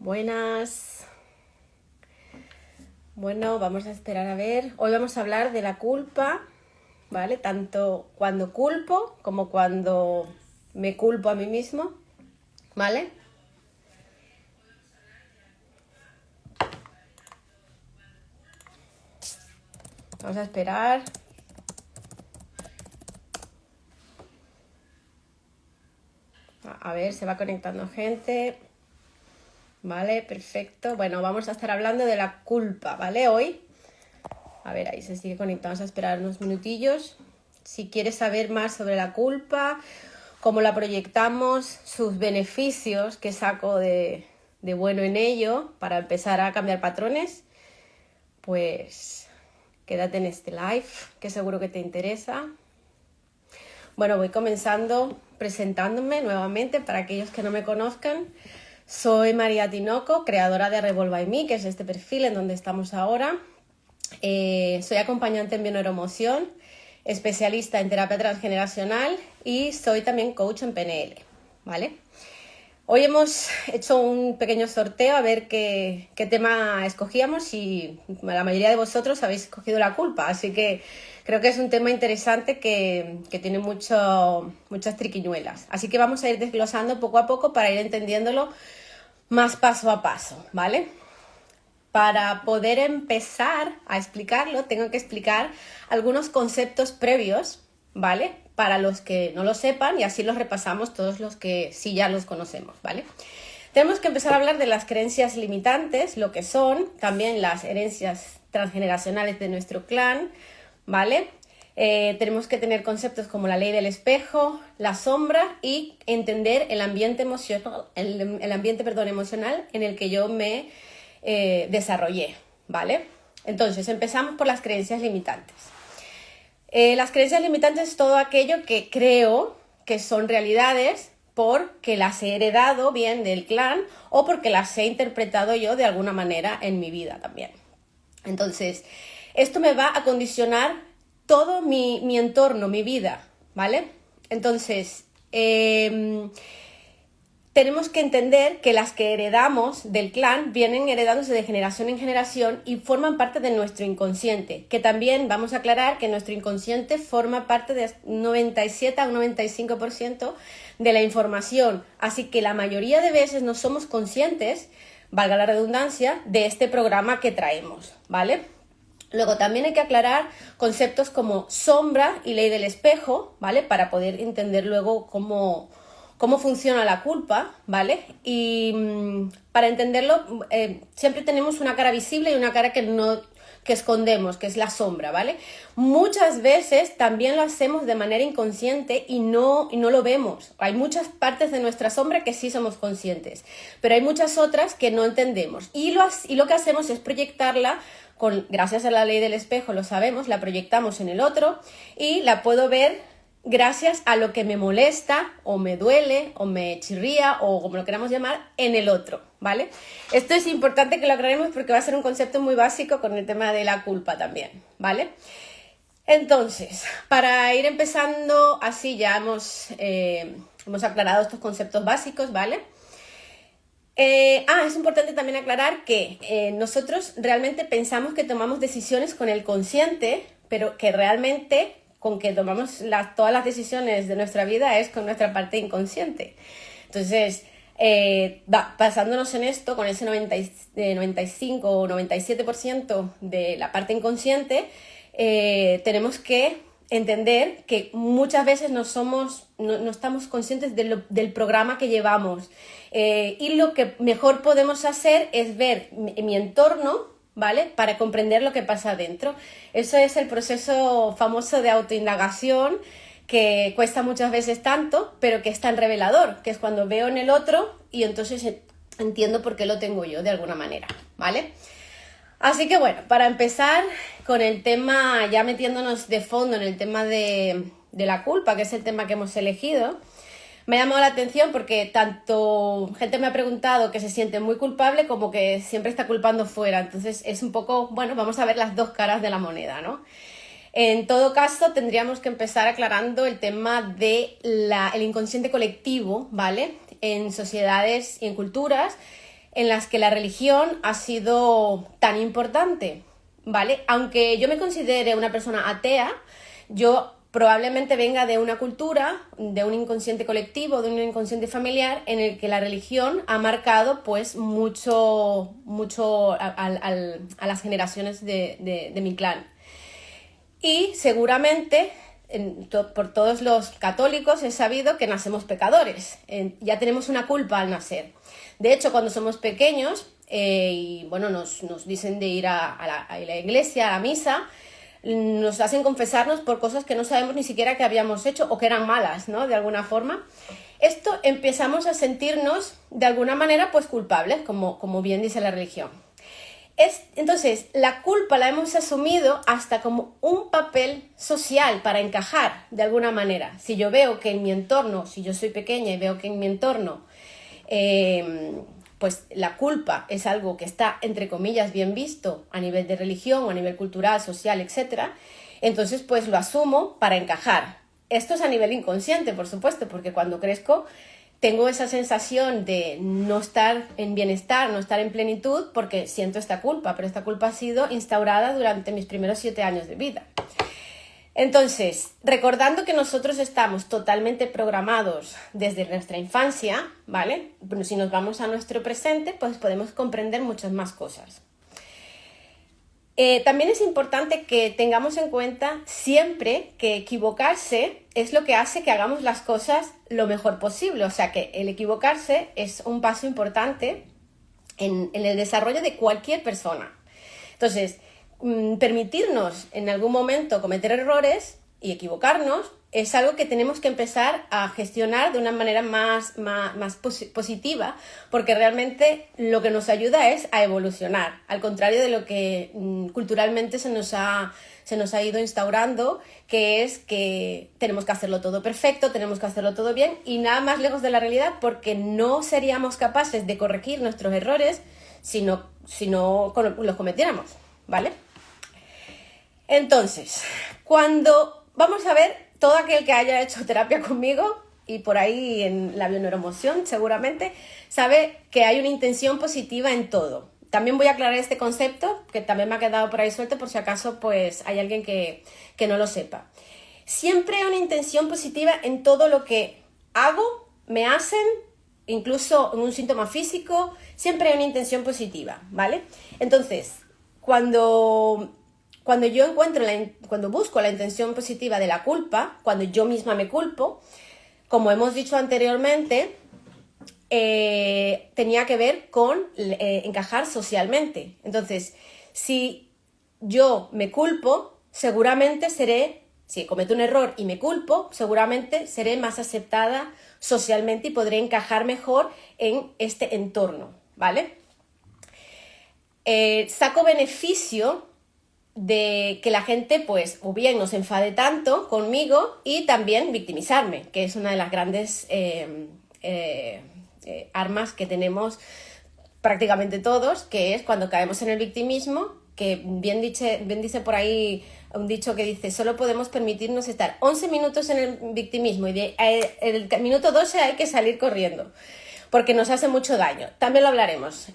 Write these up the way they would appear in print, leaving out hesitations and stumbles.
Buenas. Bueno, vamos a esperar a ver. Hoy vamos a hablar de la culpa, ¿vale? Tanto cuando culpo como cuando me culpo a mí mismo, ¿vale? Vamos a esperar. A ver, se va conectando gente. Vale, perfecto. Bueno, vamos a estar hablando de la culpa, ¿vale? Hoy. A ver, ahí se sigue conectando. Vamos a esperar unos minutillos. Si quieres saber más sobre la culpa, cómo la proyectamos, sus beneficios que saco de bueno en ello para empezar a cambiar patrones, pues quédate en este live que seguro que te interesa. Bueno, voy comenzando presentándome nuevamente para aquellos que no me conozcan. Soy María Tinoco, creadora de Revolve by Me, que es este perfil en donde estamos ahora. Soy acompañante en bioneuroemoción, especialista en terapia transgeneracional y soy también coach en PNL, ¿vale? Hoy hemos hecho un pequeño sorteo a ver qué tema escogíamos y la mayoría de vosotros habéis escogido la culpa, así que creo que es un tema interesante que tiene muchas triquiñuelas. Así que vamos a ir desglosando poco a poco para ir entendiéndolo más paso a paso, ¿vale? Para poder empezar a explicarlo, tengo que explicar algunos conceptos previos, ¿vale? Para los que no lo sepan y así los repasamos todos los que sí ya los conocemos, ¿vale? Tenemos que empezar a hablar de las creencias limitantes, lo que son, también las herencias transgeneracionales de nuestro clan, ¿vale? Tenemos que tener conceptos como la ley del espejo, la sombra y entender el ambiente emocional, emocional en el que yo me desarrollé, ¿vale? Entonces, empezamos por las creencias limitantes. Las creencias limitantes es todo aquello que creo que son realidades porque las he heredado bien del clan o porque las he interpretado yo de alguna manera en mi vida también. Entonces, esto me va a condicionar todo mi entorno, mi vida, ¿vale? Entonces, tenemos que entender que las que heredamos del clan vienen heredándose de generación en generación y forman parte de nuestro inconsciente, que también vamos a aclarar que nuestro inconsciente forma parte de 97 a un 95% de la información, así que la mayoría de veces no somos conscientes, valga la redundancia, de este programa que traemos, ¿vale? Luego también hay que aclarar conceptos como sombra y ley del espejo, ¿vale? Para poder entender luego cómo funciona la culpa, ¿vale? Y para entenderlo, siempre tenemos una cara visible y una cara que escondemos, que es la sombra, ¿vale? Muchas veces también lo hacemos de manera inconsciente y no lo vemos. Hay muchas partes de nuestra sombra que sí somos conscientes, pero hay muchas otras que no entendemos. Y lo que hacemos es proyectarla gracias a la ley del espejo, lo sabemos, la proyectamos en el otro y la puedo ver gracias a lo que me molesta o me duele o me chirría o como lo queramos llamar en el otro, ¿vale? Esto es importante que lo aclaremos porque va a ser un concepto muy básico con el tema de la culpa también, ¿vale? Entonces, para ir empezando así ya hemos aclarado estos conceptos básicos, ¿vale? Es importante también aclarar que nosotros realmente pensamos que tomamos decisiones con el consciente, pero que realmente con que tomamos todas las decisiones de nuestra vida es con nuestra parte inconsciente. Entonces, basándonos en esto, con ese 95 o 97% de la parte inconsciente, tenemos que entender que muchas veces no estamos conscientes del programa que llevamos. Y lo que mejor podemos hacer es ver mi entorno, ¿vale? Para comprender lo que pasa adentro. Eso es el proceso famoso de autoindagación que cuesta muchas veces tanto, pero que es tan revelador, que es cuando veo en el otro y entonces entiendo por qué lo tengo yo de alguna manera, ¿vale? Así que bueno, para empezar con el tema, ya metiéndonos de fondo en el tema de la culpa, que es el tema que hemos elegido, me ha llamado la atención porque tanto gente me ha preguntado que se siente muy culpable como que siempre está culpando fuera. Entonces es un poco, bueno, vamos a ver las dos caras de la moneda, ¿no? En todo caso, tendríamos que empezar aclarando el tema del inconsciente colectivo, ¿vale? En sociedades y en culturas en las que la religión ha sido tan importante, ¿vale? Aunque yo me considere una persona atea, yo probablemente venga de una cultura, de un inconsciente colectivo, de un inconsciente familiar, en el que la religión ha marcado pues mucho a las generaciones de mi clan. Y seguramente por todos los católicos es sabido que nacemos pecadores, ya tenemos una culpa al nacer. De hecho, cuando somos pequeños, y bueno, nos dicen de ir a la iglesia, a la misa, nos hacen confesarnos por cosas que no sabemos ni siquiera que habíamos hecho o que eran malas, ¿no? De alguna forma. Esto empezamos a sentirnos de alguna manera pues culpables, como bien dice la religión. Entonces, la culpa la hemos asumido hasta como un papel social para encajar de alguna manera. Si yo veo que en mi entorno, si yo soy pequeña y veo que en mi entorno pues la culpa es algo que está, entre comillas, bien visto a nivel de religión, a nivel cultural, social, etc., entonces pues lo asumo para encajar. Esto es a nivel inconsciente, por supuesto, porque cuando crezco tengo esa sensación de no estar en bienestar, no estar en plenitud, porque siento esta culpa, pero esta culpa ha sido instaurada durante mis primeros 7 años de vida. Entonces, recordando que nosotros estamos totalmente programados desde nuestra infancia, ¿vale? Bueno, si nos vamos a nuestro presente, pues podemos comprender muchas más cosas. También es importante que tengamos en cuenta siempre que equivocarse es lo que hace que hagamos las cosas lo mejor posible. O sea que el equivocarse es un paso importante en el desarrollo de cualquier persona. Entonces, permitirnos en algún momento cometer errores y equivocarnos es algo que tenemos que empezar a gestionar de una manera más positiva, porque realmente lo que nos ayuda es a evolucionar, al contrario de lo que culturalmente se nos ha ido instaurando, que es que tenemos que hacerlo todo perfecto, tenemos que hacerlo todo bien, y nada más lejos de la realidad, porque no seríamos capaces de corregir nuestros errores si no los cometiéramos, ¿vale? Entonces, cuando vamos a ver, todo aquel que haya hecho terapia conmigo y por ahí en la bioneuroemoción seguramente sabe que hay una intención positiva en todo. También voy a aclarar este concepto, que también me ha quedado por ahí suelto por si acaso pues hay alguien que no lo sepa. Siempre hay una intención positiva en todo lo que hago, me hacen, incluso en un síntoma físico, siempre hay una intención positiva, ¿vale? Entonces, cuando yo cuando busco la intención positiva de la culpa, cuando yo misma me culpo, como hemos dicho anteriormente, tenía que ver con encajar socialmente. Entonces, si yo me culpo, seguramente si cometo un error y me culpo, seguramente seré más aceptada socialmente y podré encajar mejor en este entorno, ¿vale? Saco beneficio de que la gente pues o bien no se enfade tanto conmigo y también victimizarme, que es una de las grandes armas que tenemos prácticamente todos, que es cuando caemos en el victimismo, que bien dice por ahí un dicho que dice: solo podemos permitirnos estar 11 minutos en el victimismo y el minuto 12 hay que salir corriendo, porque nos hace mucho daño. También lo hablaremos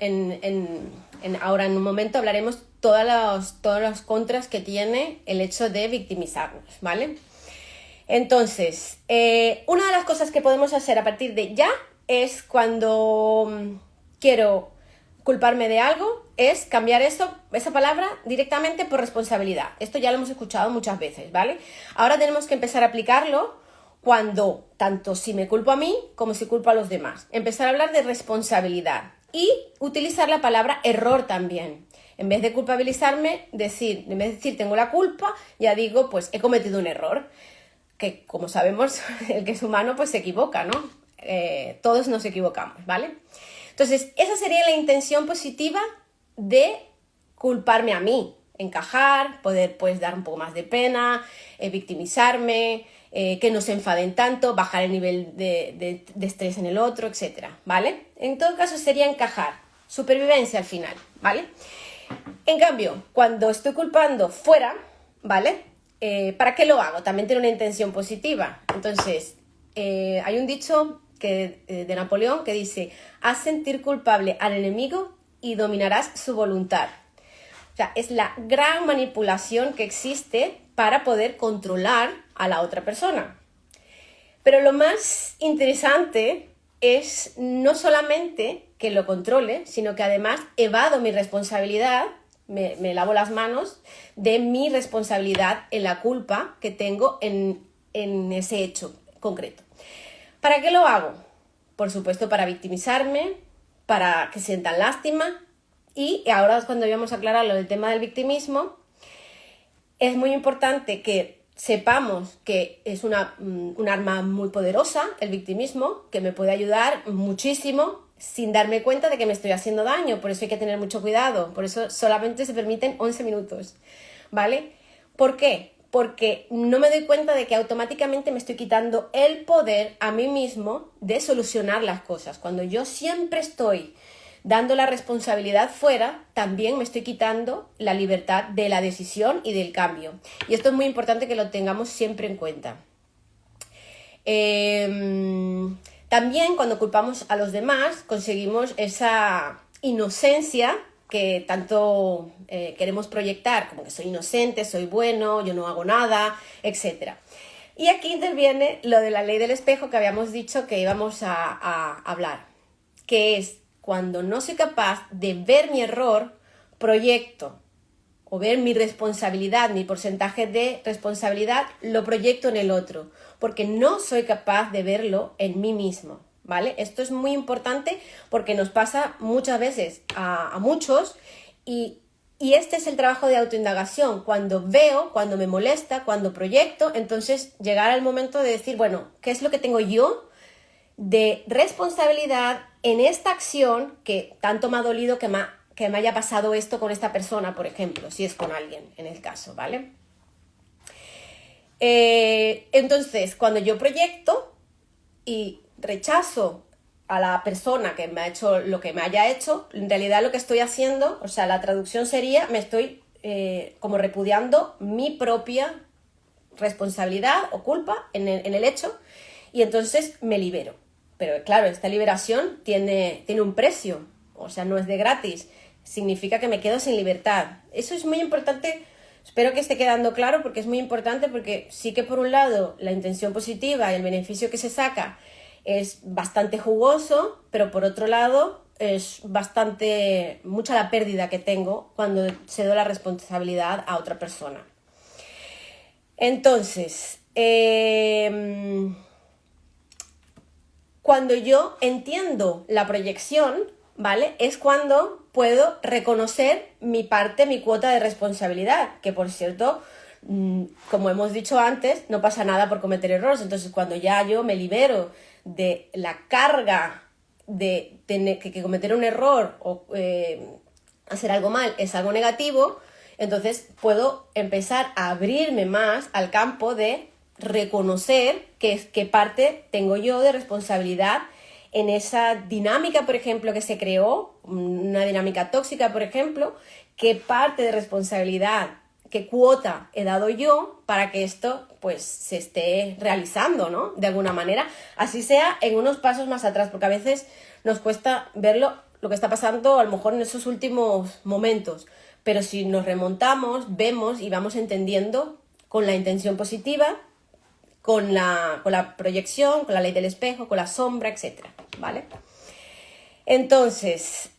ahora en un momento hablaremos todas las contras que tiene el hecho de victimizarnos, ¿vale? Entonces, una de las cosas que podemos hacer a partir de ya es cuando quiero culparme de algo, es cambiar esa palabra directamente por responsabilidad. Esto ya lo hemos escuchado muchas veces, ¿vale? Ahora tenemos que empezar a aplicarlo cuando, tanto si me culpo a mí como si culpo a los demás. Empezar a hablar de responsabilidad y utilizar la palabra error también. En vez de culpabilizarme, en vez de decir tengo la culpa, ya digo pues he cometido un error. Que como sabemos, el que es humano pues se equivoca, ¿no? Todos nos equivocamos, ¿vale? Entonces, esa sería la intención positiva de culparme a mí, encajar, poder pues dar un poco más de pena, victimizarme, que no se enfaden tanto, bajar el nivel de estrés en el otro, etcétera, ¿vale? En todo caso sería encajar, supervivencia al final, ¿vale? En cambio, cuando estoy culpando fuera, ¿vale? ¿Para qué lo hago? También tiene una intención positiva. Entonces, hay un dicho de Napoleón, que dice: haz sentir culpable al enemigo y dominarás su voluntad. O sea, es la gran manipulación que existe para poder controlar a la otra persona. Pero lo más interesante es no solamente que lo controle, sino que además evado mi responsabilidad, me lavo las manos de mi responsabilidad en la culpa que tengo en ese hecho concreto. ¿Para qué lo hago? Por supuesto, para victimizarme, para que sientan lástima. Y ahora, cuando íbamos a aclarar lo del tema del victimismo, es muy importante que sepamos que es un arma muy poderosa, el victimismo, que me puede ayudar muchísimo sin darme cuenta de que me estoy haciendo daño. Por eso hay que tener mucho cuidado. Por eso solamente se permiten 11 minutos, ¿vale? ¿Por qué? Porque no me doy cuenta de que automáticamente me estoy quitando el poder a mí mismo de solucionar las cosas. Cuando yo siempre estoy dando la responsabilidad fuera, también me estoy quitando la libertad de la decisión y del cambio. Y esto es muy importante que lo tengamos siempre en cuenta. También cuando culpamos a los demás conseguimos esa inocencia que tanto queremos proyectar, como que soy inocente, soy bueno, yo no hago nada, etc. Y aquí interviene lo de la ley del espejo que habíamos dicho que íbamos a hablar, que es cuando no soy capaz de ver mi error, proyecto, o ver mi responsabilidad, mi porcentaje de responsabilidad, lo proyecto en el otro, porque no soy capaz de verlo en mí mismo, ¿vale? Esto es muy importante porque nos pasa muchas veces a muchos y este es el trabajo de autoindagación. Cuando veo, cuando me molesta, cuando proyecto, entonces llegar al momento de decir, bueno, ¿qué es lo que tengo yo de responsabilidad en esta acción que tanto me ha dolido que me haya pasado esto con esta persona, por ejemplo, si es con alguien en el caso, ¿vale? Entonces, cuando yo proyecto y rechazo a la persona que me ha hecho lo que me haya hecho, en realidad lo que estoy haciendo, o sea, la traducción sería, me estoy como repudiando mi propia responsabilidad o culpa en el hecho y entonces me libero. Pero claro, esta liberación tiene un precio, o sea, no es de gratis. Significa que me quedo sin libertad. Eso es muy importante, espero que esté quedando claro porque es muy importante porque sí que por un lado la intención positiva y el beneficio que se saca es bastante jugoso, pero por otro lado es mucha la pérdida que tengo cuando cedo la responsabilidad a otra persona. Entonces, cuando yo entiendo la proyección, ¿vale? Es cuando puedo reconocer mi parte, mi cuota de responsabilidad, que por cierto, como hemos dicho antes, no pasa nada por cometer errores. Entonces, cuando ya yo me libero de la carga de tener que cometer un error o hacer algo mal es algo negativo, entonces puedo empezar a abrirme más al campo de reconocer qué parte tengo yo de responsabilidad en esa dinámica, por ejemplo, que se creó, una dinámica tóxica, por ejemplo, qué parte de responsabilidad, qué cuota he dado yo para que esto pues se esté realizando, ¿no? De alguna manera, así sea en unos pasos más atrás, porque a veces nos cuesta verlo, lo que está pasando a lo mejor en esos últimos momentos, pero si nos remontamos, vemos y vamos entendiendo con la intención positiva, con la proyección, con la ley del espejo, con la sombra, etc. ¿Vale? Entonces,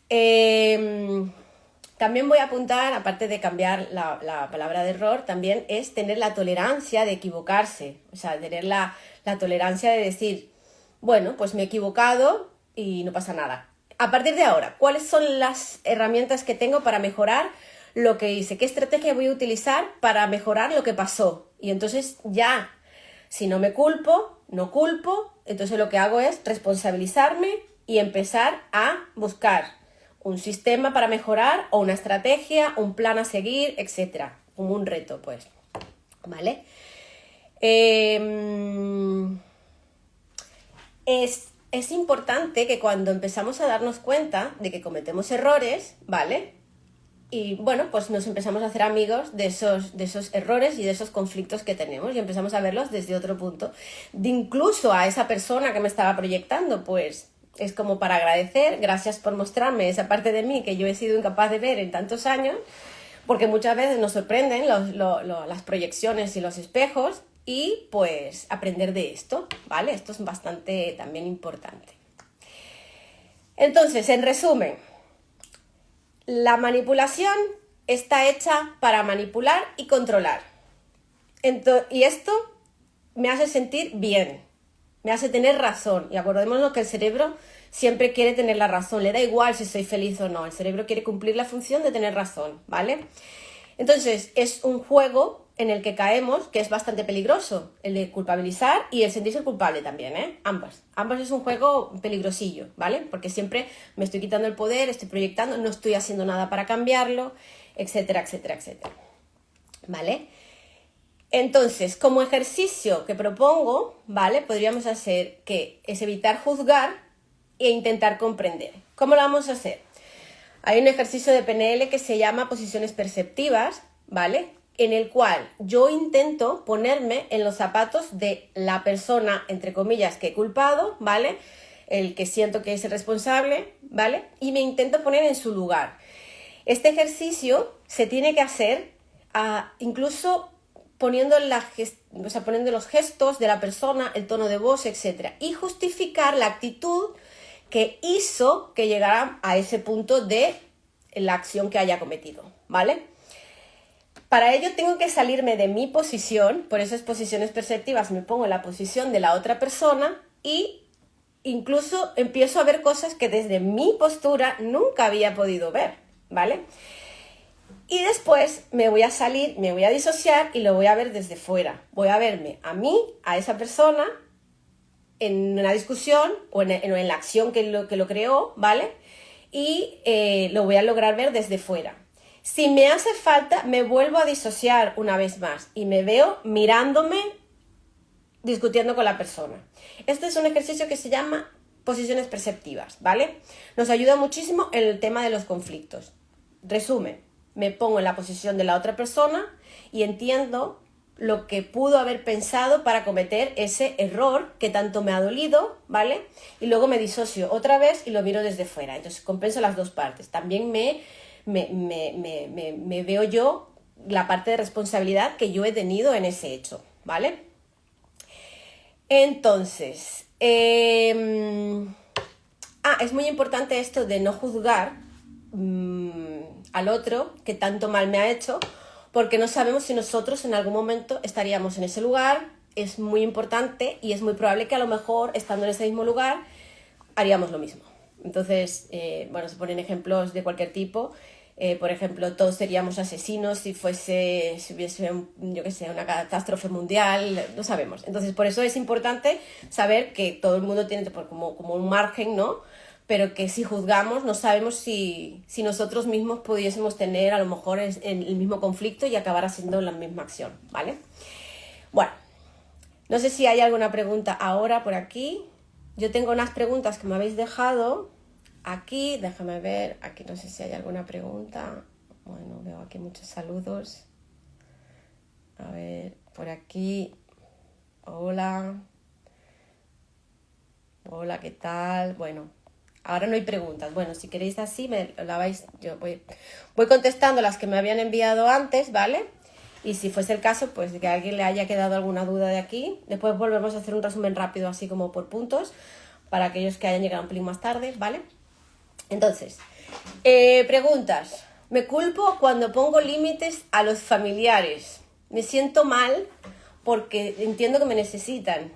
también voy a apuntar, aparte de cambiar la palabra de error, también es tener la tolerancia de equivocarse, o sea, tener la tolerancia de decir, bueno, pues me he equivocado y no pasa nada. A partir de ahora, ¿cuáles son las herramientas que tengo para mejorar lo que hice? ¿Qué estrategia voy a utilizar para mejorar lo que pasó? Y entonces ya, si no me culpo, no culpo, entonces lo que hago es responsabilizarme y empezar a buscar un sistema para mejorar o una estrategia, un plan a seguir, etc. Como un reto, pues. ¿Vale? Es importante que cuando empezamos a darnos cuenta de que cometemos errores, ¿vale? y bueno, pues nos empezamos a hacer amigos de esos errores y de esos conflictos que tenemos y empezamos a verlos desde otro punto. De incluso a esa persona que me estaba proyectando, pues es como para agradecer, gracias por mostrarme esa parte de mí que yo he sido incapaz de ver en tantos años, porque muchas veces nos sorprenden las proyecciones y los espejos y pues aprender de esto, ¿vale? Esto es bastante también importante. Entonces, en resumen, la manipulación está hecha para manipular y controlar. Y esto me hace sentir bien, me hace tener razón. Y acordémonos que el cerebro siempre quiere tener la razón, le da igual si soy feliz o no, el cerebro quiere cumplir la función de tener razón, ¿vale? Entonces, es un juego en el que caemos que es bastante peligroso, el de culpabilizar y el sentirse culpable también, ¿eh? Ambas es un juego peligrosillo, ¿vale? Porque siempre me estoy quitando el poder, estoy proyectando, no estoy haciendo nada para cambiarlo, etcétera, etcétera, etcétera, ¿vale? Entonces, como ejercicio que propongo, ¿vale? Podríamos hacer que es evitar juzgar e intentar comprender. ¿Cómo lo vamos a hacer? Hay un ejercicio de PNL que se llama posiciones perceptivas, ¿vale? En el cual yo intento ponerme en los zapatos de la persona, entre comillas, que he culpado, ¿vale? El que siento que es el responsable, ¿vale? Y me intento poner en su lugar. Este ejercicio se tiene que hacer incluso poniendo los gestos de la persona, el tono de voz, etc. Y justificar la actitud que hizo que llegara a ese punto de la acción que haya cometido, ¿vale? Para ello tengo que salirme de mi posición, por esas posiciones perceptivas me pongo en la posición de la otra persona y incluso empiezo a ver cosas que desde mi postura nunca había podido ver, ¿vale? Y después me voy a salir, me voy a disociar y lo voy a ver desde fuera. Voy a verme a mí, a esa persona, en una discusión o en la acción que lo creó, ¿vale? Y lo voy a lograr ver desde fuera. Si me hace falta, me vuelvo a disociar una vez más y me veo mirándome, discutiendo con la persona. Este es un ejercicio que se llama posiciones perceptivas, ¿vale? Nos ayuda muchísimo en el tema de los conflictos. Resumen, me pongo en la posición de la otra persona y entiendo lo que pudo haber pensado para cometer ese error que tanto me ha dolido, ¿vale? Y luego me disocio otra vez y lo miro desde fuera. Entonces compenso las dos partes. También me veo yo la parte de responsabilidad que yo he tenido en ese hecho, ¿vale? Entonces, es muy importante esto de no juzgar al otro que tanto mal me ha hecho, porque no sabemos si nosotros en algún momento estaríamos en ese lugar. Es muy importante y es muy probable que a lo mejor estando en ese mismo lugar haríamos lo mismo. Entonces, se ponen ejemplos de cualquier tipo. Por ejemplo, todos seríamos asesinos si hubiese una catástrofe mundial, no sabemos. Entonces, por eso es importante saber que todo el mundo tiene como un margen, ¿no? Pero que si juzgamos no sabemos si nosotros mismos pudiésemos tener a lo mejor el mismo conflicto y acabar haciendo la misma acción, ¿vale? Bueno, no sé si hay alguna pregunta ahora por aquí. Yo tengo unas preguntas que me habéis dejado aquí, déjame ver, aquí no sé si hay alguna pregunta. Bueno, veo aquí muchos saludos. A ver, por aquí. Hola, ¿qué tal? Bueno, ahora no hay preguntas. Bueno, si queréis así, me la vais. Yo voy contestando las que me habían enviado antes, ¿vale? Y si fuese el caso, pues de que a alguien le haya quedado alguna duda de aquí, después volvemos a hacer un resumen rápido, así como por puntos, para aquellos que hayan llegado un pelín más tarde, ¿vale? Entonces, preguntas. Me culpo cuando pongo límites a los familiares. Me siento mal porque entiendo que me necesitan.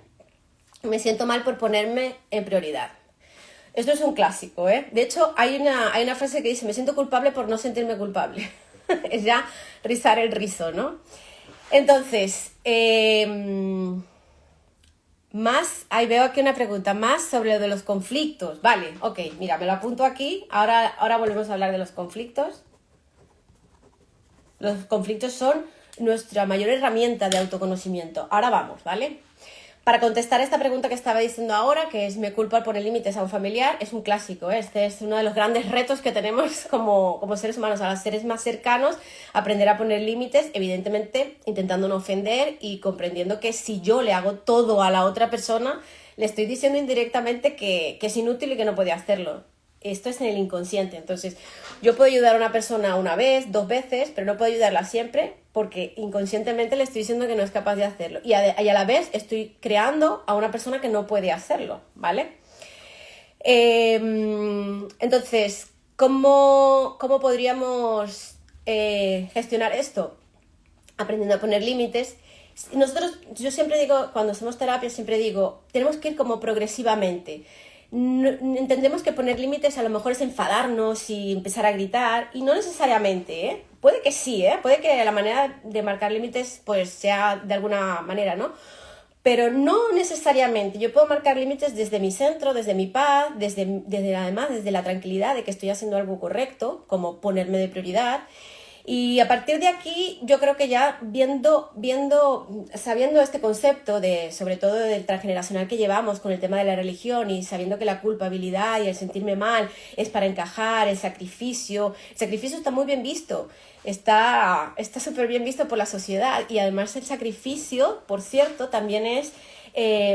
Me siento mal por ponerme en prioridad. Esto es un clásico, ¿eh? De hecho, hay una frase que dice, me siento culpable por no sentirme culpable. Es ya rizar el rizo, ¿no? Entonces, ahí veo aquí una pregunta más sobre lo de los conflictos. Vale, ok, mira, me lo apunto aquí. Ahora volvemos a hablar de los conflictos. Los conflictos son nuestra mayor herramienta de autoconocimiento. Ahora vamos, ¿vale? Para contestar esta pregunta que estaba diciendo ahora, que es ¿me culpo al poner límites a un familiar? Es un clásico, ¿eh? Este es uno de los grandes retos que tenemos como seres humanos, a los seres más cercanos, aprender a poner límites, evidentemente intentando no ofender y comprendiendo que si yo le hago todo a la otra persona, le estoy diciendo indirectamente que es inútil y que no puede hacerlo. Esto es en el inconsciente. Entonces, yo puedo ayudar a una persona una vez, 2 veces, pero no puedo ayudarla siempre porque inconscientemente le estoy diciendo que no es capaz de hacerlo. Y a la vez estoy creando a una persona que no puede hacerlo, ¿vale? Entonces, ¿cómo podríamos gestionar esto? Aprendiendo a poner límites. Yo siempre digo, cuando hacemos terapia, siempre digo, tenemos que ir como progresivamente. No, entendemos que poner límites a lo mejor es enfadarnos y empezar a gritar, y no necesariamente, ¿eh? Puede que sí, ¿eh? Puede que la manera de marcar límites pues sea de alguna manera, ¿no? Pero no necesariamente. Yo puedo marcar límites desde mi centro, desde mi paz, además desde la tranquilidad de que estoy haciendo algo correcto, como ponerme de prioridad. Y a partir de aquí, yo creo que ya sabiendo este concepto sobre todo del transgeneracional que llevamos con el tema de la religión, y sabiendo que la culpabilidad y el sentirme mal es para encajar, el sacrificio está muy bien visto, está súper bien visto por la sociedad, y además el sacrificio, por cierto, también es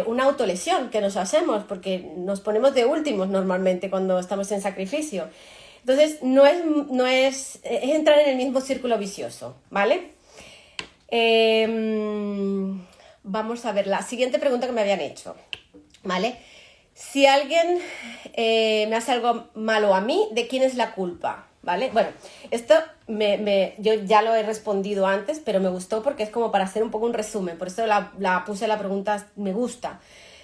una autolesión que nos hacemos, porque nos ponemos de últimos normalmente cuando estamos en sacrificio. Entonces, es entrar en el mismo círculo vicioso, ¿vale? Vamos a ver la siguiente pregunta que me habían hecho, ¿vale? Si alguien me hace algo malo a mí, ¿de quién es la culpa? ¿Vale? Bueno, esto yo ya lo he respondido antes, pero me gustó porque es como para hacer un poco un resumen, por eso la puse la pregunta, me gusta.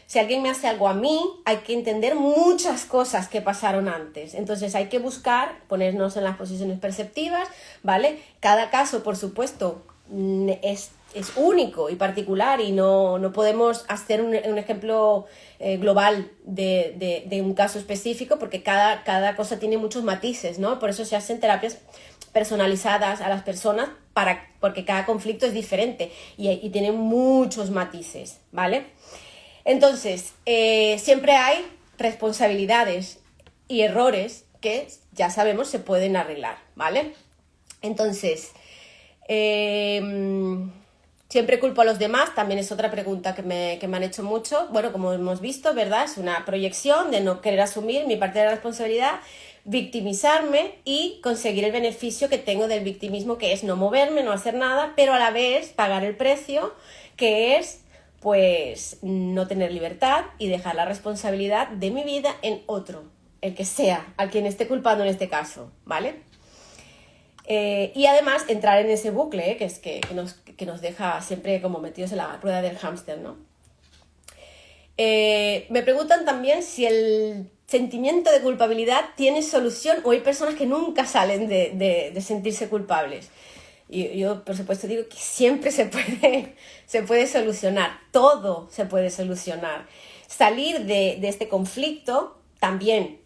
Si alguien me hace algo a mí, hay que entender muchas cosas que pasaron antes. Entonces hay que buscar, ponernos en las posiciones perceptivas, ¿vale? Cada caso, por supuesto, es único y particular, y no podemos hacer un ejemplo global de un caso específico, porque cada cosa tiene muchos matices, ¿no? Por eso se hacen terapias personalizadas a las personas, porque cada conflicto es diferente y tiene muchos matices, ¿vale? Entonces, siempre hay responsabilidades y errores que ya sabemos se pueden arreglar, ¿vale? Entonces, siempre culpo a los demás, también es otra pregunta que me han hecho mucho. Bueno, como hemos visto, ¿verdad? Es una proyección de no querer asumir mi parte de la responsabilidad, victimizarme y conseguir el beneficio que tengo del victimismo, que es no moverme, no hacer nada, pero a la vez pagar el precio, que es pues no tener libertad y dejar la responsabilidad de mi vida en otro, el que sea, al quien esté culpando en este caso, ¿vale? Y además entrar en ese bucle, que nos deja siempre como metidos en la rueda del hámster, ¿no? Me preguntan también si el sentimiento de culpabilidad tiene solución, o hay personas que nunca salen de sentirse culpables. Y yo, por supuesto, digo que siempre se puede solucionar, todo se puede solucionar. Salir de este conflicto también,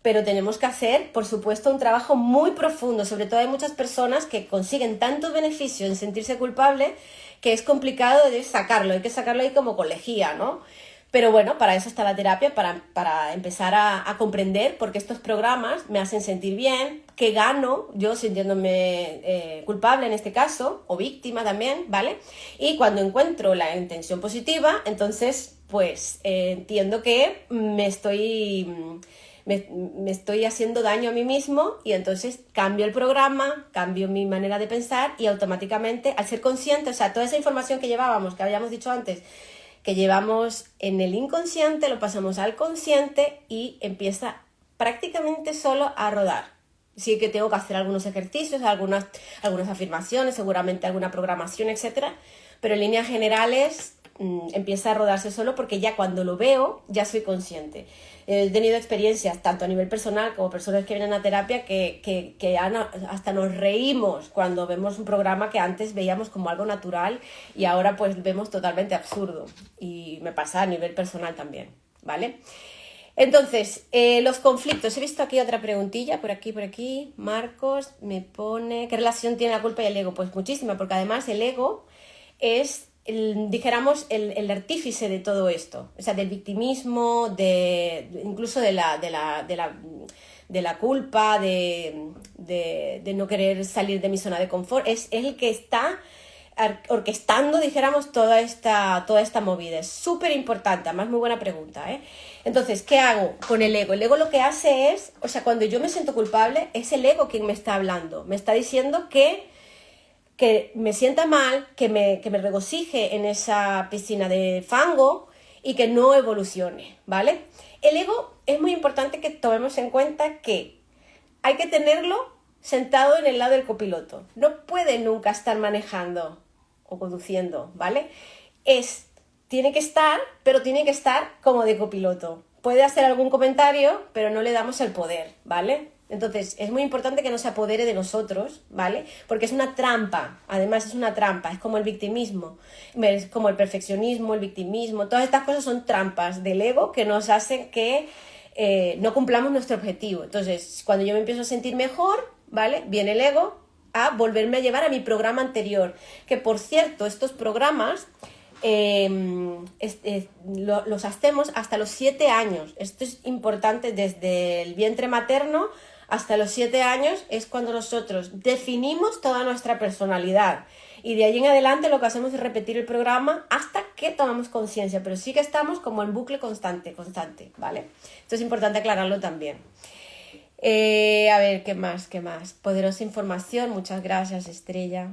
pero tenemos que hacer, por supuesto, un trabajo muy profundo. Sobre todo hay muchas personas que consiguen tantos beneficios en sentirse culpable que es complicado de sacarlo, hay que sacarlo ahí como con lejía, ¿no? Pero bueno, para eso está la terapia, para empezar a comprender por qué estos programas me hacen sentir bien, qué gano yo sintiéndome culpable en este caso, o víctima también, ¿vale? Y cuando encuentro la intención positiva, entonces pues entiendo que me estoy haciendo daño a mí mismo, y entonces cambio el programa, cambio mi manera de pensar, y automáticamente, al ser consciente, o sea, toda esa información que llevábamos, que habíamos dicho antes, que llevamos en el inconsciente, lo pasamos al consciente y empieza prácticamente solo a rodar. Sí que tengo que hacer algunos ejercicios, algunas afirmaciones, seguramente alguna programación, etcétera, pero en líneas generales empieza a rodarse solo, porque ya cuando lo veo ya soy consciente. He tenido experiencias tanto a nivel personal como personas que vienen a terapia que hasta nos reímos cuando vemos un programa que antes veíamos como algo natural y ahora pues vemos totalmente absurdo, y me pasa a nivel personal también, ¿vale? Entonces, los conflictos. He visto aquí otra preguntilla, por aquí. Marcos me pone, ¿qué relación tiene la culpa y el ego? Pues muchísima, porque además el ego es dijéramos, el artífice de todo esto, o sea, del victimismo, incluso de la culpa, de no querer salir de mi zona de confort. Es el que está orquestando, dijéramos, toda esta movida. Es súper importante, además muy buena pregunta, ¿eh? Entonces, ¿qué hago con el ego? El ego lo que hace es, o sea, cuando yo me siento culpable, es el ego quien me está hablando, me está diciendo que me sienta mal, que me regocije en esa piscina de fango y que no evolucione, ¿vale? El ego es muy importante que tomemos en cuenta que hay que tenerlo sentado en el lado del copiloto. No puede nunca estar manejando o conduciendo, ¿vale? Tiene que estar, pero tiene que estar como de copiloto. Puede hacer algún comentario, pero no le damos el poder, ¿vale? Entonces, es muy importante que no se apodere de nosotros, ¿vale? Porque es una trampa, además es una trampa, es como el victimismo, es como el perfeccionismo, el victimismo, todas estas cosas son trampas del ego que nos hacen que no cumplamos nuestro objetivo. Entonces, cuando yo me empiezo a sentir mejor, ¿vale? Viene el ego a volverme a llevar a mi programa anterior, que por cierto, estos programas los hacemos hasta los 7 años. Esto es importante, desde el vientre materno hasta los 7 años es cuando nosotros definimos toda nuestra personalidad, y de ahí en adelante lo que hacemos es repetir el programa hasta que tomamos conciencia, pero sí que estamos como en bucle constante, ¿vale? Esto es importante aclararlo también. A ver, ¿qué más? Poderosa información, muchas gracias, Estrella.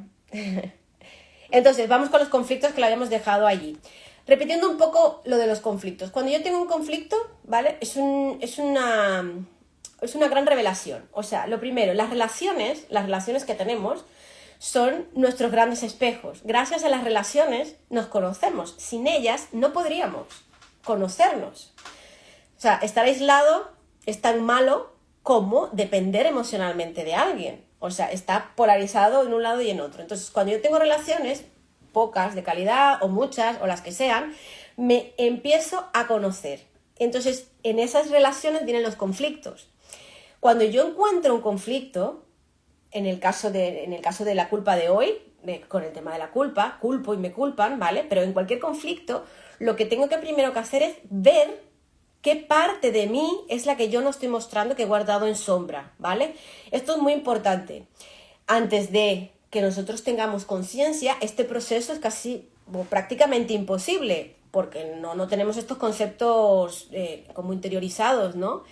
Entonces, vamos con los conflictos que lo habíamos dejado allí. Repitiendo un poco lo de los conflictos. Cuando yo tengo un conflicto, ¿vale? Es una gran revelación. O sea, lo primero, las relaciones que tenemos son nuestros grandes espejos. Gracias a las relaciones nos conocemos. Sin ellas no podríamos conocernos. O sea, estar aislado es tan malo como depender emocionalmente de alguien. O sea, está polarizado en un lado y en otro. Entonces, cuando yo tengo relaciones, pocas de calidad o muchas o las que sean, me empiezo a conocer. Entonces, en esas relaciones vienen los conflictos. Cuando yo encuentro un conflicto, en el caso de la culpa de hoy, con el tema de la culpa, culpo y me culpan, ¿vale? Pero en cualquier conflicto, lo que tengo que primero que hacer es ver qué parte de mí es la que yo no estoy mostrando, que he guardado en sombra, ¿vale? Esto es muy importante. Antes de que nosotros tengamos conciencia, este proceso es casi o prácticamente imposible, porque no tenemos estos conceptos como interiorizados, ¿no?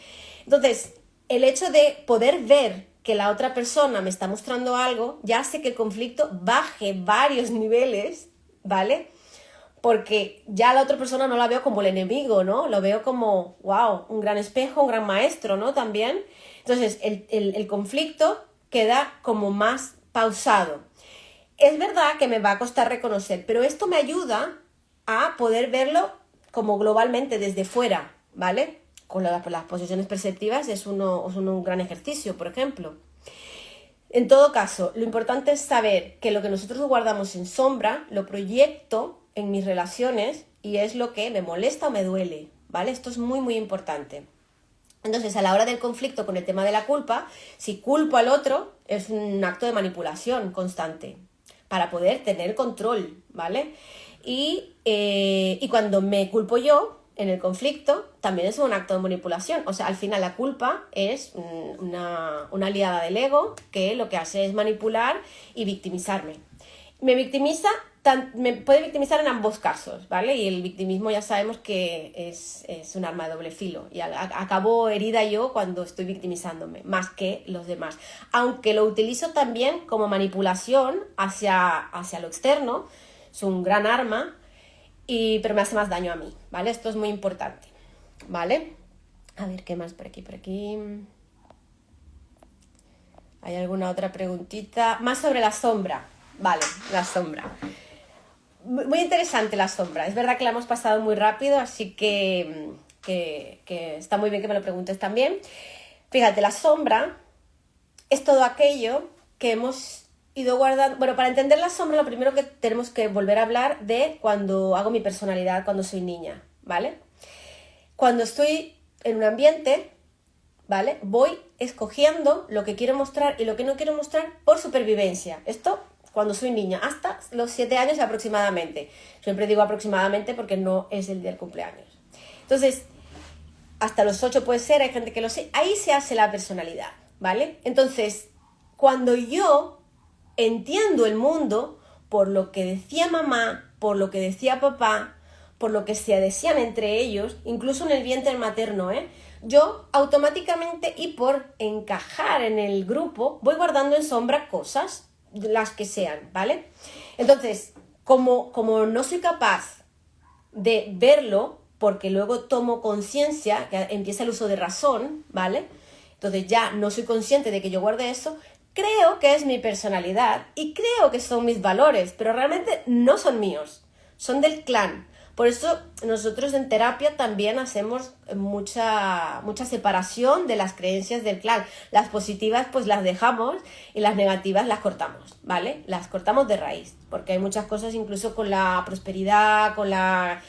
Entonces, el hecho de poder ver que la otra persona me está mostrando algo ya hace que el conflicto baje varios niveles, ¿vale? Porque ya la otra persona no la veo como el enemigo, ¿no? Lo veo como, wow, un gran espejo, un gran maestro, ¿no? También. Entonces, el conflicto queda como más pausado. Es verdad que me va a costar reconocer, pero esto me ayuda a poder verlo como globalmente desde fuera, ¿vale? Con las posiciones perceptivas es un gran ejercicio, por ejemplo. En todo caso, lo importante es saber que lo que nosotros guardamos en sombra lo proyecto en mis relaciones y es lo que me molesta o me duele, ¿vale? Esto es muy, muy importante. Entonces, a la hora del conflicto con el tema de la culpa, si culpo al otro, es un acto de manipulación constante para poder tener control, ¿vale? Y cuando me culpo yo en el conflicto, también es un acto de manipulación. O sea, al final la culpa es una aliada del ego que lo que hace es manipular y victimizarme. Me puede victimizar en ambos casos, ¿vale? Y el victimismo ya sabemos que es un arma de doble filo. Y acabo herida yo cuando estoy victimizándome, más que los demás. Aunque lo utilizo también como manipulación hacia lo externo, es un gran arma, pero me hace más daño a mí, ¿vale? Esto es muy importante, ¿vale? A ver, ¿qué más por aquí? ¿Hay alguna otra preguntita? Más sobre la sombra. Vale, la sombra. Muy interesante la sombra. Es verdad que la hemos pasado muy rápido, así que está muy bien que me lo preguntes también. Fíjate, la sombra es todo aquello que hemos ido guardando. Bueno, para entender la sombra, lo primero que tenemos que volver a hablar de cuando hago mi personalidad, cuando soy niña, ¿vale? Cuando estoy en un ambiente, ¿vale? Voy escogiendo lo que quiero mostrar y lo que no quiero mostrar por supervivencia. Esto cuando soy niña, hasta los 7 años aproximadamente. Siempre digo aproximadamente porque no es el día del cumpleaños. Entonces, hasta los 8 puede ser, hay gente que lo sé, ahí se hace la personalidad, ¿vale? Entonces, cuando yo entiendo el mundo por lo que decía mamá, por lo que decía papá, por lo que se decían entre ellos, incluso en el vientre materno, yo automáticamente y por encajar en el grupo voy guardando en sombra cosas, las que sean, ¿vale? Entonces, como no soy capaz de verlo, porque luego tomo conciencia, que empieza el uso de razón, ¿vale? Entonces ya no soy consciente de que yo guarde eso, creo que es mi personalidad y creo que son mis valores, pero realmente no son míos, son del clan. Por eso nosotros en terapia también hacemos mucha separación de las creencias del clan. Las positivas pues las dejamos y las negativas las cortamos, ¿vale? Las cortamos de raíz, porque hay muchas cosas incluso con la prosperidad, con la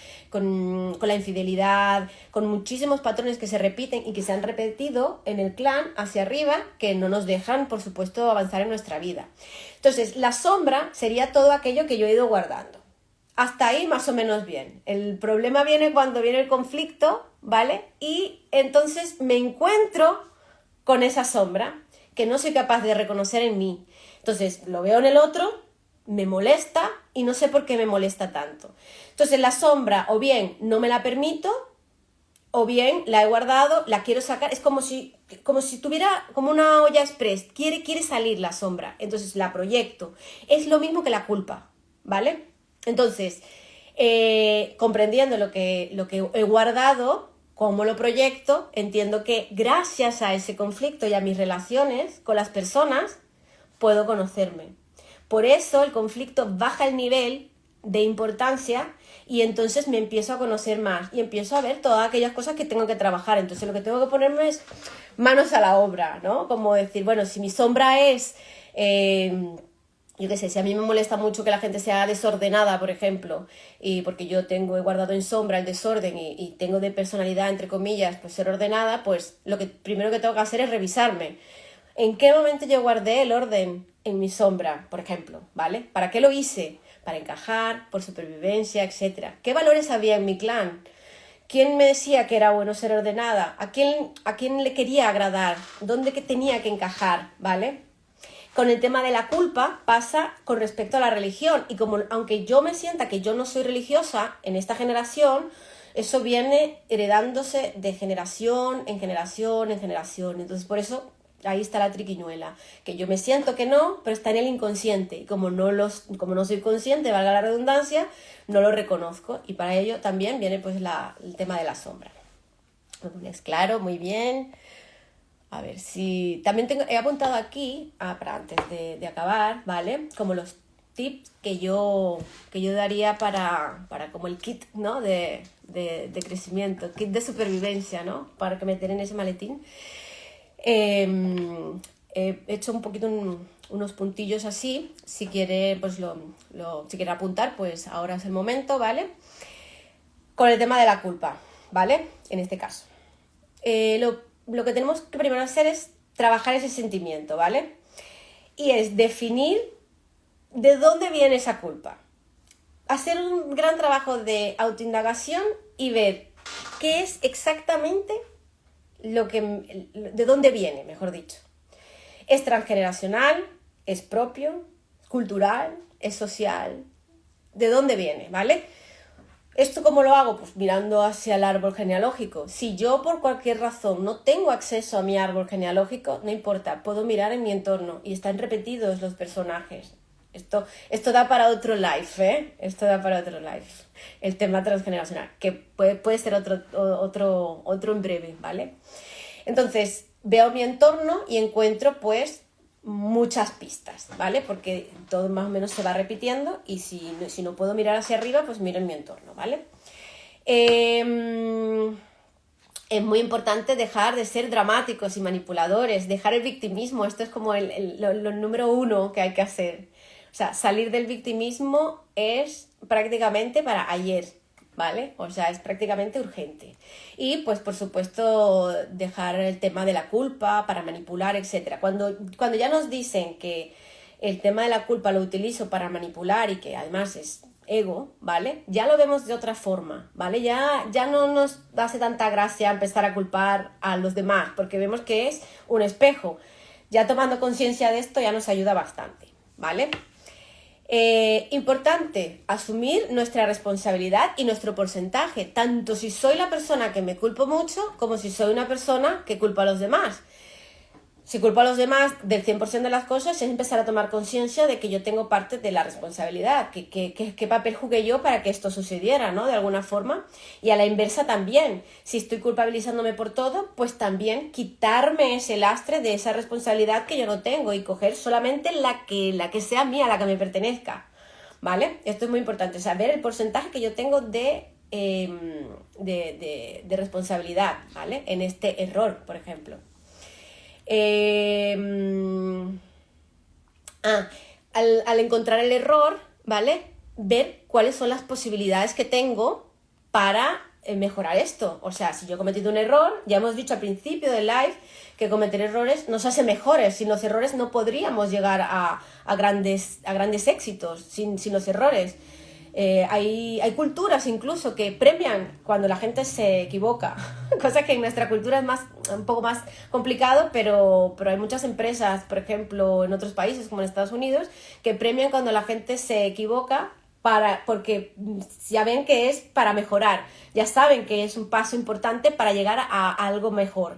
infidelidad, con muchísimos patrones que se repiten y que se han repetido en el clan hacia arriba, que no nos dejan, por supuesto, avanzar en nuestra vida. Entonces, la sombra sería todo aquello que yo he ido guardando. Hasta ahí más o menos bien. El problema viene cuando viene el conflicto, ¿vale? Y entonces me encuentro con esa sombra que no soy capaz de reconocer en mí. Entonces, lo veo en el otro, me molesta y no sé por qué me molesta tanto. Entonces la sombra o bien no me la permito o bien la he guardado, la quiero sacar, es como si tuviera como una olla express, quiere salir la sombra, entonces la proyecto. Es lo mismo que la culpa, ¿vale? Entonces, comprendiendo lo que he guardado, cómo lo proyecto, entiendo que gracias a ese conflicto y a mis relaciones con las personas, puedo conocerme. Por eso el conflicto baja el nivel de importancia y entonces me empiezo a conocer más y empiezo a ver todas aquellas cosas que tengo que trabajar. Entonces lo que tengo que ponerme es manos a la obra, ¿no? Como decir, bueno, si mi sombra es, yo qué sé, si a mí me molesta mucho que la gente sea desordenada, por ejemplo, y porque yo he guardado en sombra el desorden y tengo de personalidad, entre comillas, pues ser ordenada, pues lo que primero que tengo que hacer es revisarme. ¿En qué momento yo guardé el orden en mi sombra, por ejemplo? ¿Vale? ¿Para qué lo hice? Para encajar, por supervivencia, etc. ¿Qué valores había en mi clan? ¿Quién me decía que era bueno ser ordenada? ¿A quién le quería agradar? ¿Dónde que tenía que encajar? ¿Vale? Con el tema de la culpa pasa con respecto a la religión. Y como aunque yo me sienta que yo no soy religiosa en esta generación, eso viene heredándose de generación en generación en generación. Entonces por eso ahí está la triquiñuela, que yo me siento que no, pero está en el inconsciente, y como no soy consciente, valga la redundancia, no lo reconozco, y para ello también viene pues el tema de la sombra. ¿Me pones claro? Muy bien. A ver si... También he apuntado aquí, para antes de acabar, ¿vale? Como los tips que yo daría para como el kit, ¿no? de crecimiento, kit de supervivencia, ¿no? Para que meter en ese maletín. He hecho un poquito unos puntillos así. Si quiere, pues si quiere apuntar, pues ahora es el momento, ¿vale? Con el tema de la culpa, ¿vale? En este caso. Lo que tenemos que primero hacer es trabajar ese sentimiento, ¿vale? Y es definir de dónde viene esa culpa. Hacer un gran trabajo de autoindagación y ver qué es exactamente de dónde viene, mejor dicho. Es transgeneracional, es propio, cultural, es social. ¿De dónde viene? ¿Vale? ¿Esto cómo lo hago? Pues mirando hacia el árbol genealógico. Si yo por cualquier razón no tengo acceso a mi árbol genealógico, no importa, puedo mirar en mi entorno y están repetidos los personajes. Esto da para otro live, ¿eh? Esto da para otro live. El tema transgeneracional, que puede ser otro en breve, ¿vale? Entonces, veo mi entorno y encuentro, pues, muchas pistas, ¿vale? Porque todo más o menos se va repitiendo y si no puedo mirar hacia arriba, pues miro en mi entorno, ¿vale? Es muy importante dejar de ser dramáticos y manipuladores, dejar el victimismo. Esto es como lo número 1 que hay que hacer. O sea, salir del victimismo es prácticamente para ayer, ¿vale? O sea, es prácticamente urgente. Y, pues, por supuesto, dejar el tema de la culpa para manipular, etc. Cuando ya nos dicen que el tema de la culpa lo utilizo para manipular y que además es ego, ¿vale? Ya lo vemos de otra forma, ¿vale? Ya no nos hace tanta gracia empezar a culpar a los demás, porque vemos que es un espejo. Ya tomando conciencia de esto ya nos ayuda bastante, ¿vale? Importante asumir nuestra responsabilidad y nuestro porcentaje, tanto si soy la persona que me culpo mucho como si soy una persona que culpa a los demás. Si culpo a los demás del 100% de las cosas es empezar a tomar conciencia de que yo tengo parte de la responsabilidad, qué papel jugué yo para que esto sucediera, ¿no? De alguna forma. Y a la inversa también, si estoy culpabilizándome por todo, pues también quitarme ese lastre de esa responsabilidad que yo no tengo y coger solamente la que sea mía, la que me pertenezca, ¿vale? Esto es muy importante, saber el porcentaje que yo tengo de responsabilidad, ¿vale? En este error, por ejemplo. Al encontrar el error, ¿vale? Ver cuáles son las posibilidades que tengo para mejorar esto. O sea, si yo he cometido un error, ya hemos dicho al principio del live que cometer errores nos hace mejores. Sin los errores no podríamos llegar a grandes éxitos, sin los errores. Hay culturas incluso que premian cuando la gente se equivoca, cosa que en nuestra cultura es un poco más complicado, pero hay muchas empresas, por ejemplo, en otros países como en Estados Unidos, que premian cuando la gente se equivoca porque ya ven que es para mejorar, ya saben que es un paso importante para llegar a algo mejor.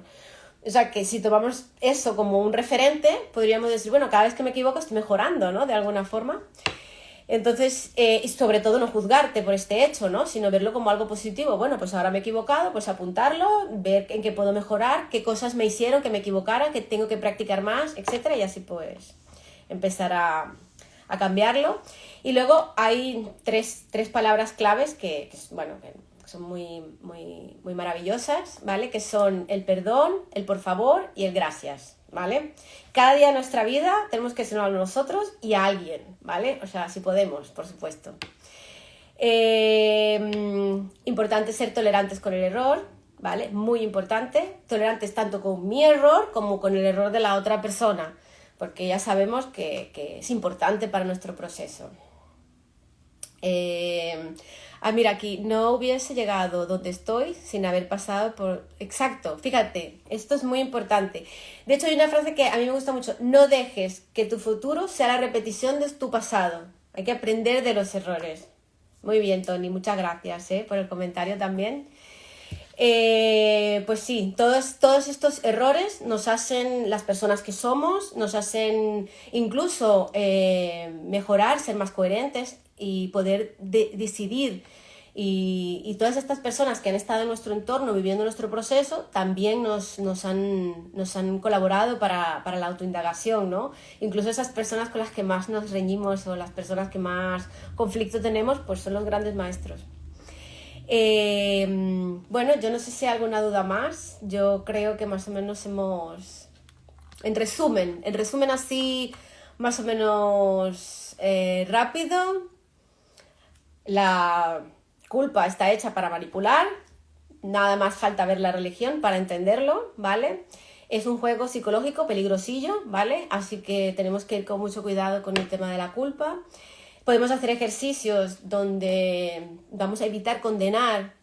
O sea, que si tomamos eso como un referente, podríamos decir, bueno, cada vez que me equivoco estoy mejorando, ¿no? De alguna forma. Entonces, y sobre todo no juzgarte por este hecho, ¿no? Sino verlo como algo positivo. Bueno, pues ahora me he equivocado, pues apuntarlo, ver en qué puedo mejorar, qué cosas me hicieron que me equivocara, que tengo que practicar más, etcétera, y así pues empezar a cambiarlo. Y luego hay tres palabras claves que son muy maravillosas, ¿vale? Que son el perdón, el por favor y el gracias, ¿vale? Cada día de nuestra vida tenemos que enseñarlo a nosotros y a alguien, ¿vale? O sea, si podemos, por supuesto. Importante ser tolerantes con el error, ¿vale? Muy importante. Tolerantes tanto con mi error como con el error de la otra persona, porque ya sabemos que es importante para nuestro proceso. Mira, aquí no hubiese llegado donde estoy sin haber pasado por... Exacto, fíjate, esto es muy importante. De hecho, hay una frase que a mí me gusta mucho. No dejes que tu futuro sea la repetición de tu pasado. Hay que aprender de los errores. Muy bien, Tony, muchas gracias por el comentario también. Pues sí, todos estos errores nos hacen las personas que somos, nos hacen incluso mejorar, ser más coherentes y poder decidir. Y todas estas personas que han estado en nuestro entorno viviendo nuestro proceso también nos han colaborado para la autoindagación, ¿no? Incluso esas personas con las que más nos reñimos o las personas que más conflicto tenemos, pues son los grandes maestros. Bueno, yo no sé si hay alguna duda más. Yo creo que más o menos hemos... En resumen así más o menos rápido, la culpa está hecha para manipular, nada más falta ver la religión para entenderlo, ¿vale? Es un juego psicológico peligrosillo, ¿vale? Así que tenemos que ir con mucho cuidado con el tema de la culpa. Podemos hacer ejercicios donde vamos a evitar condenar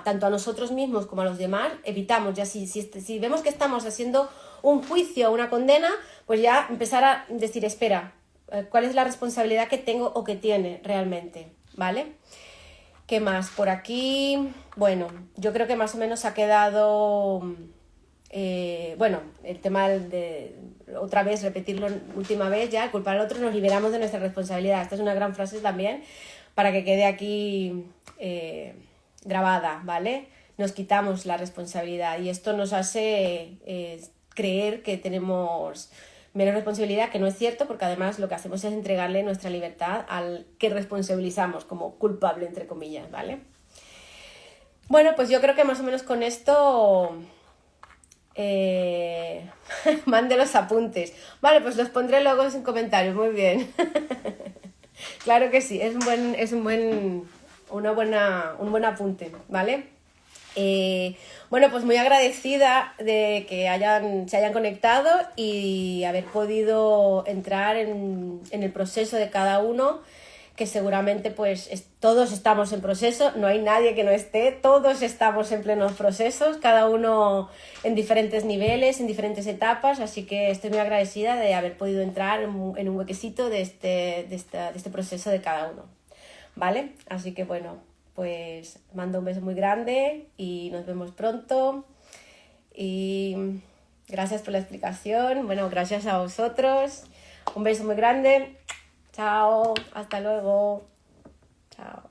tanto a nosotros mismos como a los demás. Evitamos, ya si vemos que estamos haciendo un juicio o una condena, pues ya empezar a decir, espera, ¿cuál es la responsabilidad que tengo o que tiene realmente? ¿Vale? ¿Qué más? Por aquí, bueno, yo creo que más o menos ha quedado... el tema de otra vez, repetirlo última vez ya, culpar al otro, nos liberamos de nuestra responsabilidad. Esta es una gran frase también para que quede aquí grabada, ¿vale? Nos quitamos la responsabilidad y esto nos hace creer que tenemos menos responsabilidad, que no es cierto, porque además lo que hacemos es entregarle nuestra libertad al que responsabilizamos como culpable, entre comillas, ¿vale? Bueno, pues yo creo que más o menos con esto... mande los apuntes. Vale, pues los pondré luego en comentarios. Muy bien. Claro que sí, es un buen apunte, ¿vale? Bueno, pues muy agradecida de que se hayan conectado y haber podido entrar en el proceso de cada uno, que seguramente pues todos estamos en proceso, no hay nadie que no esté, todos estamos en plenos procesos, cada uno en diferentes niveles, en diferentes etapas, así que estoy muy agradecida de haber podido entrar en un huequecito de este proceso de cada uno, ¿vale? Así que bueno, pues mando un beso muy grande y nos vemos pronto y gracias por la explicación, bueno, gracias a vosotros, un beso muy grande. Chao, hasta luego. Chao.